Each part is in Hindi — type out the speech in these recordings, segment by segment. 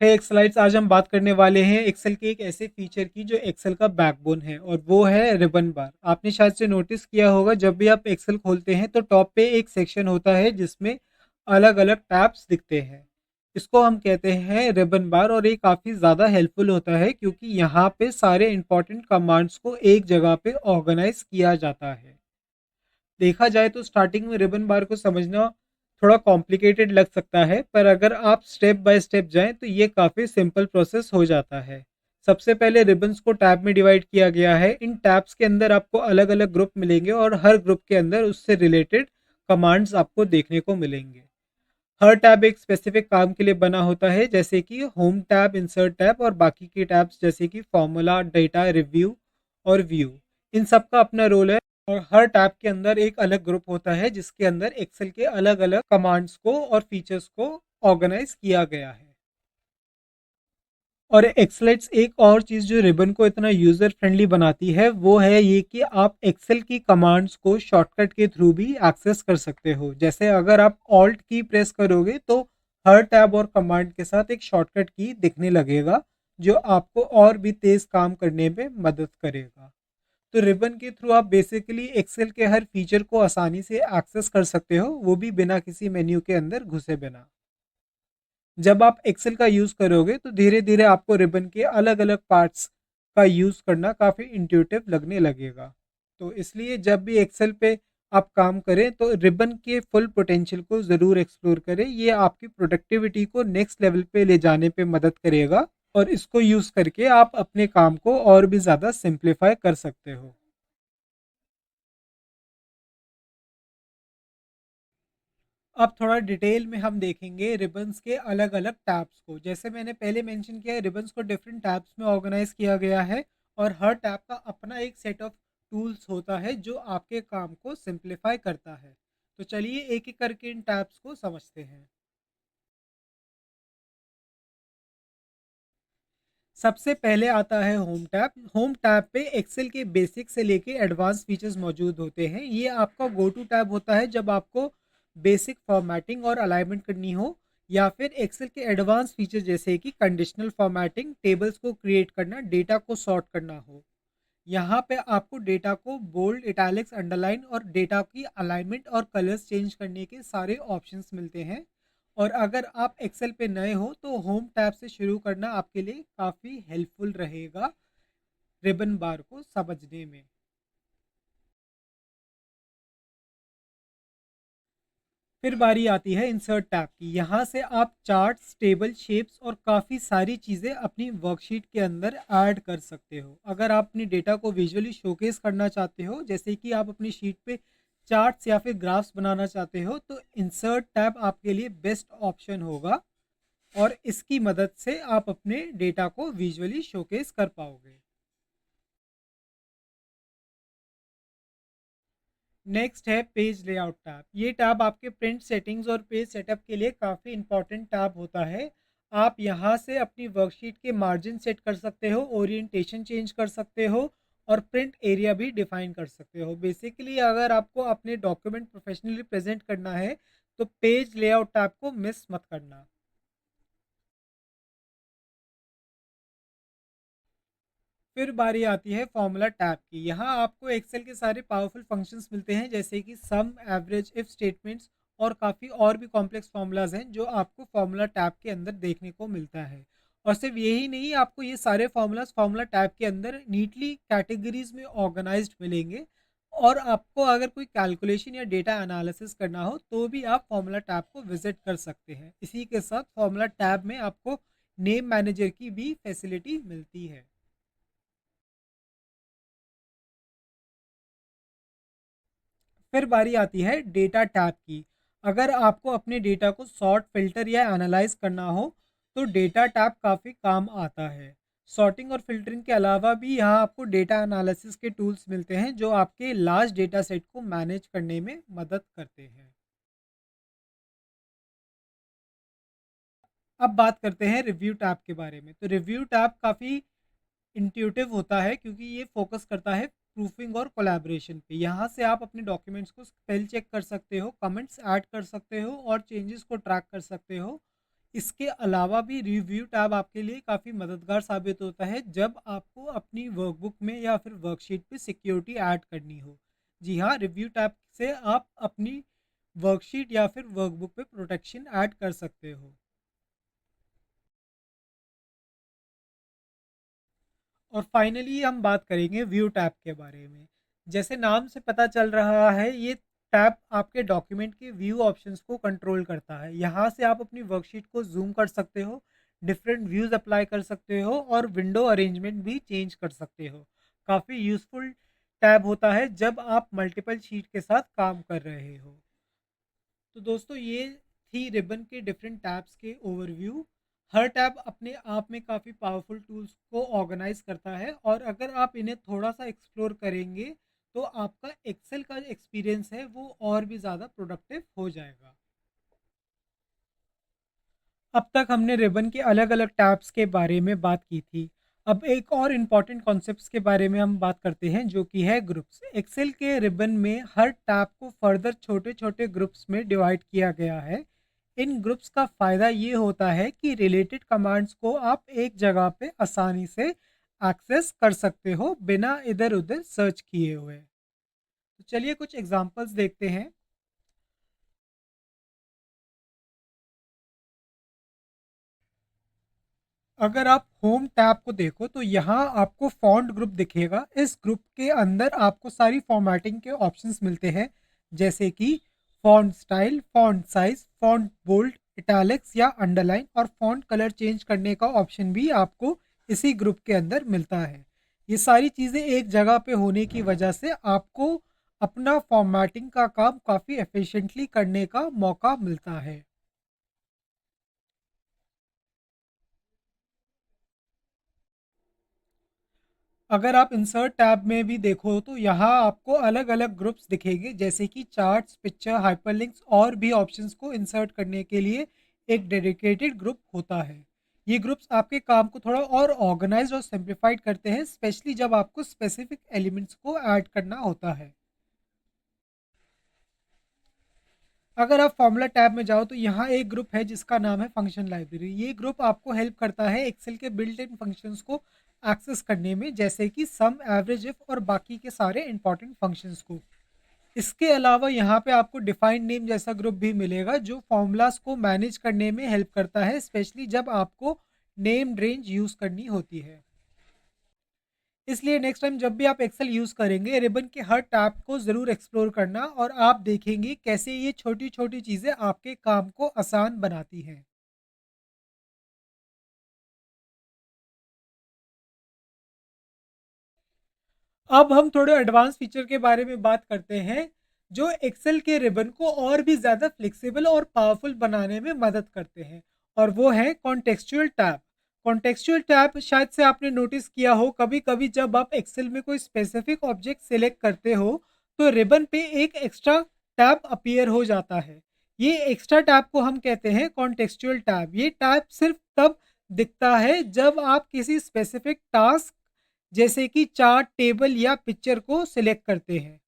है एक्सलाइट्स। आज हम बात करने वाले हैं एक्सेल के एक ऐसे फीचर की जो एक्सेल का बैकबोन है, और वो है रिबन बार। आपने शायद से नोटिस किया होगा, जब भी आप एक्सेल खोलते हैं तो टॉप पे एक सेक्शन होता है जिसमें अलग अलग टैब्स दिखते हैं। इसको हम कहते हैं रिबन बार, और ये काफ़ी ज़्यादा हेल्पफुल होता है क्योंकि यहाँ पे सारे इंपॉर्टेंट कमांड्स को एक जगह पे ऑर्गेनाइज किया जाता है। देखा जाए तो स्टार्टिंग में रिबन बार को समझना थोड़ा कॉम्प्लिकेटेड लग सकता है, पर अगर आप स्टेप बाय स्टेप जाएं तो ये काफ़ी सिंपल प्रोसेस हो जाता है। सबसे पहले रिबन्स को टैब में डिवाइड किया गया है। इन टैब्स के अंदर आपको अलग अलग ग्रुप मिलेंगे, और हर ग्रुप के अंदर उससे रिलेटेड कमांड्स आपको देखने को मिलेंगे। हर टैब एक स्पेसिफिक काम के लिए बना होता है, जैसे कि होम टैब, इंसर्ट टैब और बाकी के टैब्स जैसे कि फॉर्मूला, डेटा, रिव्यू और व्यू। इन सब का अपना रोल है, और हर टैब के अंदर एक अलग ग्रुप होता है जिसके अंदर एक्सेल के अलग अलग कमांड्स को और फीचर्स को ऑर्गेनाइज किया गया है। और एक्सेलेट्स एक और चीज़ जो रिबन को इतना यूज़र फ्रेंडली बनाती है, वो है ये कि आप एक्सेल की कमांड्स को शॉर्टकट के थ्रू भी एक्सेस कर सकते हो। जैसे अगर आप ऑल्ट की प्रेस करोगे तो हर टैब और कमांड के साथ एक शॉर्टकट की दिखने लगेगा, जो आपको और भी तेज़ काम करने में मदद करेगा। तो रिबन के थ्रू आप बेसिकली एक्सेल के हर फीचर को आसानी से एक्सेस कर सकते हो, वो भी बिना किसी मेन्यू के अंदर घुसे बिना। जब आप एक्सेल का यूज़ करोगे तो धीरे-धीरे आपको रिबन के अलग-अलग पार्ट्स का यूज़ करना काफ़ी इंट्यूटिव लगने लगेगा। तो इसलिए जब भी एक्सेल पे आप काम करें तो रिबन के फुल पोटेंशियल को ज़रूर एक्सप्लोर करें। ये आपकी प्रोडक्टिविटी को नेक्स्ट लेवल पे ले जाने पे मदद करेगा, और इसको यूज़ करके आप अपने काम को और भी ज़्यादा सिंप्लीफाई कर सकते हो। अब थोड़ा डिटेल में हम देखेंगे रिबन्स के अलग अलग टैब्स को। जैसे मैंने पहले मेंशन किया है, रिबन्स को डिफरेंट टैब्स में ऑर्गेनाइज किया गया है, और हर टैब का अपना एक सेट ऑफ टूल्स होता है जो आपके काम को सिंप्लीफाई करता है। तो चलिए एक एक करके इन टैब्स को समझते हैं। सबसे पहले आता है होम टैब। होम टैब पे एक्सेल के बेसिक से लेके एडवांस फीचर्स मौजूद होते हैं। ये आपका गो टू टैब होता है जब आपको बेसिक फॉर्मेटिंग और अलाइनमेंट करनी हो, या फिर एक्सेल के एडवांस फीचर जैसे कि कंडीशनल फॉर्मेटिंग, टेबल्स को क्रिएट करना, डेटा को सॉर्ट करना हो। यहाँ पे आपको डेटा को बोल्ड, इटैलिक्स, अंडरलाइन और डेटा की अलाइनमेंट और कलर्स चेंज करने के सारे ऑप्शंस मिलते हैं। और अगर आप एक्सेल पे नए हो तो होम टैब से शुरू करना आपके लिए काफ़ी हेल्पफुल रहेगा रिबन बार को समझने में। फिर बारी आती है इंसर्ट टैब की। यहाँ से आप चार्ट्स, टेबल, शेप्स और काफ़ी सारी चीज़ें अपनी वर्कशीट के अंदर ऐड कर सकते हो। अगर आप अपनी डेटा को विजुअली शोकेस करना चाहते हो, जैसे कि आप अपनी शीट पे चार्ट्स या फिर ग्राफ्स बनाना चाहते हो, तो इंसर्ट टैब आपके लिए बेस्ट ऑप्शन होगा, और इसकी मदद से आप अपने डेटा को विजुअली शोकेस कर पाओगे। नेक्स्ट है पेज लेआउट टैब। ये टैब आपके प्रिंट सेटिंग्स और पेज सेटअप के लिए काफ़ी इंपॉर्टेंट टैब होता है। आप यहाँ से अपनी वर्कशीट के मार्जिन सेट कर सकते हो, ओरिएंटेशन चेंज कर सकते हो, और प्रिंट एरिया भी डिफाइन कर सकते हो। बेसिकली अगर आपको अपने डॉक्यूमेंट प्रोफेशनली प्रेजेंट करना है तो पेज लेआउट टैब को मिस मत करना। फिर बारी आती है फॉर्मूला टैब की। यहाँ आपको एक्सेल के सारे पावरफुल फंक्शंस मिलते हैं, जैसे कि सम, एवरेज, इफ स्टेटमेंट्स, और काफ़ी और भी कॉम्प्लेक्स फार्मूलाज हैं जो आपको फार्मूला टैब के अंदर देखने को मिलता है। और सिर्फ यही नहीं, आपको ये सारे फार्मूलाज फार्मूला टैब के अंदर नीटली कैटेगरीज में ऑर्गेनाइज्ड मिलेंगे। और आपको अगर कोई कैलकुलेशन या डेटा एनालिसिस करना हो तो भी आप फार्मूला टैब को विजिट कर सकते हैं। इसी के साथ फार्मूला टैब में आपको नेम मैनेजर की भी फैसिलिटी मिलती है। फिर बारी आती है डेटा टैब की। अगर आपको अपने डेटा को सॉर्ट, फिल्टर या एनालाइज करना हो तो डेटा टैब काफ़ी काम आता है। सॉर्टिंग और फिल्टरिंग के अलावा भी यहाँ आपको डेटा एनालिसिस के टूल्स मिलते हैं जो आपके लार्ज डेटा सेट को मैनेज करने में मदद करते हैं। अब बात करते हैं रिव्यू टैब के बारे में। तो रिव्यू टैब काफ़ी इंट्यूटिव होता है क्योंकि ये फोकस करता है प्रूफिंग और कोलैबोरेशन पे। यहाँ से आप अपने डॉक्यूमेंट्स को स्पेल चेक कर सकते हो, कमेंट्स ऐड कर सकते हो और चेंजेस को ट्रैक कर सकते हो। इसके अलावा भी रिव्यू टैब आपके लिए काफ़ी मददगार साबित होता है जब आपको अपनी वर्कबुक में या फिर वर्कशीट पे सिक्योरिटी ऐड करनी हो। जी हाँ, रिव्यू टैब से आप अपनी वर्कशीट या फिर वर्कबुक पे प्रोटेक्शन ऐड कर सकते हो। और फाइनली हम बात करेंगे व्यू टैब के बारे में। जैसे नाम से पता चल रहा है, ये टैब आपके डॉक्यूमेंट के व्यू ऑप्शंस को कंट्रोल करता है। यहाँ से आप अपनी वर्कशीट को जूम कर सकते हो, डिफरेंट व्यूज अप्लाई कर सकते हो और विंडो अरेंजमेंट भी चेंज कर सकते हो। काफ़ी यूजफुल टैब होता है जब आप मल्टीपल शीट के साथ काम कर रहे हो। तो दोस्तों, ये थी रिबन के डिफरेंट टैब्स के ओवरव्यू। हर टैब अपने आप में काफ़ी पावरफुल टूल्स को ऑर्गेनाइज करता है और अगर आप इन्हें थोड़ा सा एक्सप्लोर करेंगे तो आपका एक्सेल का एक्सपीरियंस है वो और भी ज़्यादा प्रोडक्टिव हो जाएगा। अब तक हमने रिबन के अलग अलग टैब्स के बारे में बात की थी। अब एक और इम्पॉर्टेंट कॉन्सेप्ट्स के बारे में हम बात करते हैं, जो कि है ग्रुप्स। एक्सेल के रिबन में हर टैब को फर्दर छोटे छोटे ग्रुप्स में डिवाइड किया गया है। इन ग्रुप्स का फ़ायदा ये होता है कि रिलेटेड कमांड्स को आप एक जगह पे आसानी से एक्सेस कर सकते हो बिना इधर उधर सर्च किए हुए। तो चलिए कुछ एग्जांपल्स देखते हैं। अगर आप होम टैब को देखो तो यहाँ आपको फॉन्ट ग्रुप दिखेगा। इस ग्रुप के अंदर आपको सारी फॉर्मेटिंग के ऑप्शंस मिलते हैं, जैसे कि font style, font size, font bold, italics या अंडरलाइन, और फॉन्ट कलर चेंज करने का ऑप्शन भी आपको इसी ग्रुप के अंदर मिलता है। ये सारी चीज़ें एक जगह पे होने की वजह से आपको अपना फॉर्मेटिंग का काम काफ़ी एफिशिएंटली करने का मौका मिलता है। अगर आप इंसर्ट टैब में भी देखो तो यहाँ आपको अलग अलग ग्रुप्स दिखेंगे, जैसे कि चार्ट्स, पिक्चर, हाइपरलिंक्स और भी ऑप्शंस को इंसर्ट करने के लिए एक डेडिकेटेड ग्रुप होता है। ये ग्रुप्स आपके काम को थोड़ा और ऑर्गेनाइज और सिंप्लीफाइड करते हैं, स्पेशली जब आपको स्पेसिफिक एलिमेंट्स को ऐड करना होता है। अगर आप फॉर्मूला टैब में जाओ तो यहाँ एक ग्रुप है जिसका नाम है फंक्शन लाइब्रेरी। ये ग्रुप आपको हेल्प करता है एक्सेल के बिल्ट इन फंक्शंस को एक्सेस करने में, जैसे कि सम, एवरेज, इफ और बाकी के सारे इंपॉर्टेंट फंक्शंस को। इसके अलावा यहाँ पे आपको डिफाइंड नेम जैसा ग्रुप भी मिलेगा जो फॉर्मूलाज को मैनेज करने में हेल्प करता है, स्पेशली जब आपको नेम रेंज यूज करनी होती है। इसलिए नेक्स्ट टाइम जब भी आप एक्सेल यूज़ करेंगे, रिबन के हर टैब को ज़रूर एक्सप्लोर करना और आप देखेंगे कैसे ये छोटी छोटी चीज़ें आपके काम को आसान बनाती हैं। अब हम थोड़े एडवांस फीचर के बारे में बात करते हैं, जो एक्सेल के रिबन को और भी ज़्यादा फ्लेक्सिबल और पावरफुल बनाने में मदद करते हैं, और वो है कॉन्टेक्सचुअल टैब। कॉन्टेक्सचुअल टैब शायद से आपने नोटिस किया हो, कभी कभी जब आप एक्सेल में कोई स्पेसिफिक ऑब्जेक्ट सेलेक्ट करते हो तो रिबन पे एक एक्स्ट्रा टैब अपीयर हो जाता है। ये एक्स्ट्रा टैब को हम कहते हैं कॉन्टेक्सचुअल टैब। ये टैब सिर्फ तब दिखता है जब आप किसी स्पेसिफिक टास्क, जैसे कि चार्ट, टेबल या पिक्चर को सिलेक्ट करते हैं।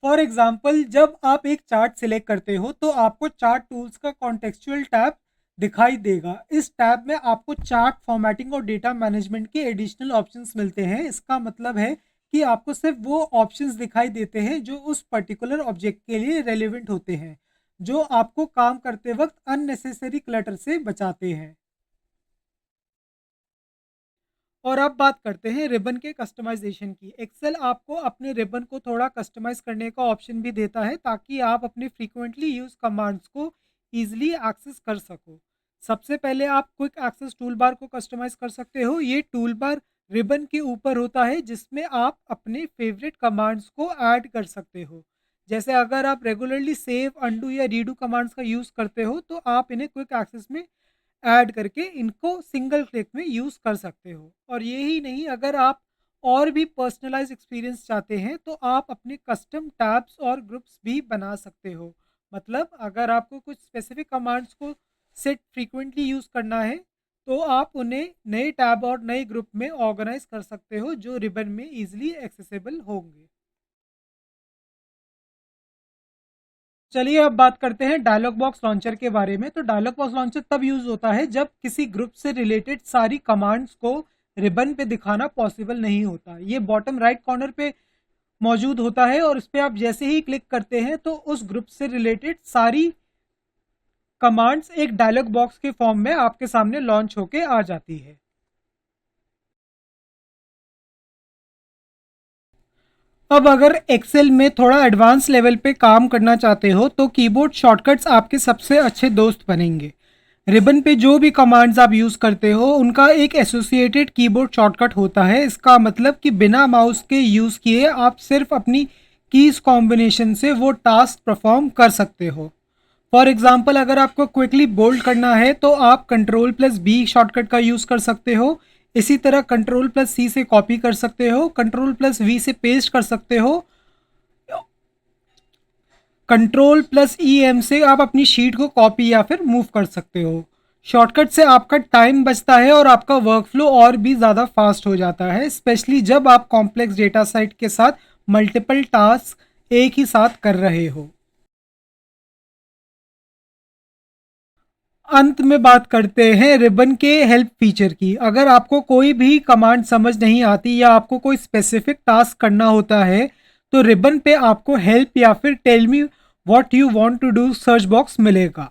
फॉर एग्जाम्पल, जब आप एक चार्ट सिलेक्ट करते हो तो आपको चार्ट टूल्स का कॉन्टेक्सचुअल टैब दिखाई देगा। इस टैब में आपको चार्ट फॉर्मेटिंग और डेटा मैनेजमेंट के एडिशनल ऑप्शंस मिलते हैं। इसका मतलब है कि आपको सिर्फ वो ऑप्शंस दिखाई देते हैं जो उस पर्टिकुलर ऑब्जेक्ट के लिए रेलिवेंट होते हैं, जो आपको काम करते वक्त अननेसेसरी क्लटर से बचाते हैं। और अब बात करते हैं रिबन के कस्टमाइजेशन की। एक्सेल आपको अपने रिबन को थोड़ा कस्टमाइज करने का ऑप्शन भी देता है, ताकि आप अपने फ्रीक्वेंटली यूज कमांड्स को ईजिली एक्सेस कर सको। सबसे पहले आप क्विक एक्सेस टूल बार को कस्टमाइज कर सकते हो। ये टूल बार रिबन के ऊपर होता है, जिसमें आप अपने फेवरेट कमांड्स को ऐड कर सकते हो। जैसे अगर आप रेगुलरली सेव, अंडू या रीडू कमांड्स का यूज़ करते हो तो आप इन्हें क्विक एक्सेस में ऐड करके इनको सिंगल क्लिक में यूज़ कर सकते हो। और ये ही नहीं, अगर आप और भी पर्सनलाइज एक्सपीरियंस चाहते हैं तो आप अपने कस्टम टैब्स और ग्रुप्स भी बना सकते हो। मतलब अगर आपको कुछ स्पेसिफिक कमांड्स को सेट फ्रीक्वेंटली यूज़ करना है तो आप उन्हें नए टैब और नए ग्रुप में ऑर्गेनाइज कर सकते हो जो रिबन में इजीली एक्सेसिबल होंगे। चलिए अब बात करते हैं डायलॉग बॉक्स लॉन्चर के बारे में। तो डायलॉग बॉक्स लॉन्चर तब यूज होता है जब किसी ग्रुप से रिलेटेड सारी कमांड्स को रिबन पे दिखाना पॉसिबल नहीं होता। ये बॉटम राइट कॉर्नर पे मौजूद होता है और इस पे आप जैसे ही क्लिक करते हैं तो उस ग्रुप से रिलेटेड सारी कमांड्स एक डायलॉग बॉक्स के फॉर्म में आपके सामने लॉन्च होके आ जाती है। अब अगर एक्सेल में थोड़ा एडवांस लेवल पे काम करना चाहते हो तो कीबोर्ड शॉर्टकट्स आपके सबसे अच्छे दोस्त बनेंगे। रिबन पे जो भी कमांड्स आप यूज़ करते हो उनका एक एसोसिएटेड कीबोर्ड शॉर्टकट होता है। इसका मतलब कि बिना माउस के यूज़ किए आप सिर्फ अपनी कीज कॉम्बिनेशन से वो टास्क परफॉर्म कर सकते हो। फॉर एग्जाम्पल अगर आपको क्विकली बोल्ड करना है तो आप कंट्रोल प्लस बी शॉर्टकट का यूज़ कर सकते हो। इसी तरह कंट्रोल प्लस सी से कॉपी कर सकते हो, कंट्रोल प्लस वी से पेस्ट कर सकते हो, कंट्रोल प्लस ई एम से आप अपनी शीट को कॉपी या फिर मूव कर सकते हो। शॉर्टकट से आपका टाइम बचता है और आपका वर्क फ्लो और भी ज़्यादा फास्ट हो जाता है, स्पेशली जब आप कॉम्प्लेक्स डेटा सेट के साथ मल्टीपल टास्क एक ही साथ कर रहे हो। अंत में बात करते हैं रिबन के हेल्प फीचर की। अगर आपको कोई भी कमांड समझ नहीं आती या आपको कोई स्पेसिफिक टास्क करना होता है तो रिबन पे आपको हेल्प या फिर tell me what you want to do search box मिलेगा।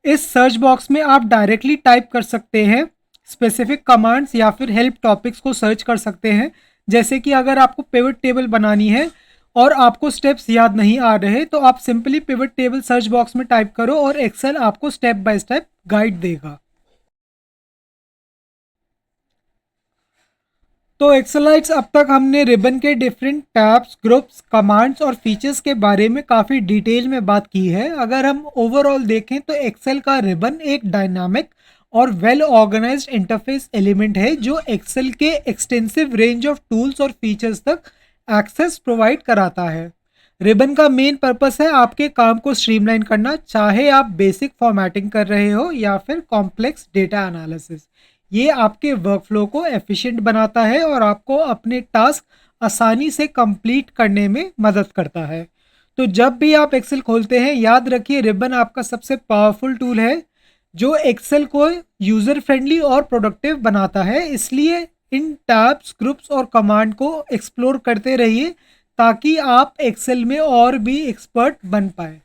इस सर्च बॉक्स में आप डायरेक्टली टाइप कर सकते हैं स्पेसिफिक कमांड्स या फिर हेल्प टॉपिक्स को सर्च कर सकते हैं। जैसे कि अगर आपको पिवट टेबल बनानी है और आपको स्टेप्स याद नहीं आ रहे तो आप simply pivot table search box में टाइप करो और एक्सेल आपको स्टेप बाय स्टेप गाइड देगा। तो एक्सेलाइट्स अब तक हमने रिबन के डिफरेंट टैब्स, ग्रुप्स, कमांड्स और फीचर्स के बारे में काफ़ी डिटेल में बात की है। अगर हम ओवरऑल देखें तो एक्सेल का रिबन एक डायनामिक और वेल ऑर्गेनाइज्ड इंटरफेस एलिमेंट है जो एक्सेल के एक्सटेंसिव रेंज ऑफ टूल्स और फीचर्स तक एक्सेस प्रोवाइड कराता है। रिबन का मेन पर्पस है आपके काम को स्ट्रीमलाइन करना, चाहे आप बेसिक फॉर्मेटिंग कर रहे हो या फिर कॉम्प्लेक्स डेटा एनालिसिस। ये आपके वर्कफ्लो को एफिशिएंट बनाता है और आपको अपने टास्क आसानी से कंप्लीट करने में मदद करता है। तो जब भी आप एक्सेल खोलते हैं याद रखिए रिबन आपका सबसे पावरफुल टूल है जो एक्सेल को यूज़र फ्रेंडली और प्रोडक्टिव बनाता है। इसलिए इन टैब्स, ग्रुप्स और कमांड को एक्सप्लोर करते रहिए ताकि आप एक्सेल में और भी एक्सपर्ट बन पाए।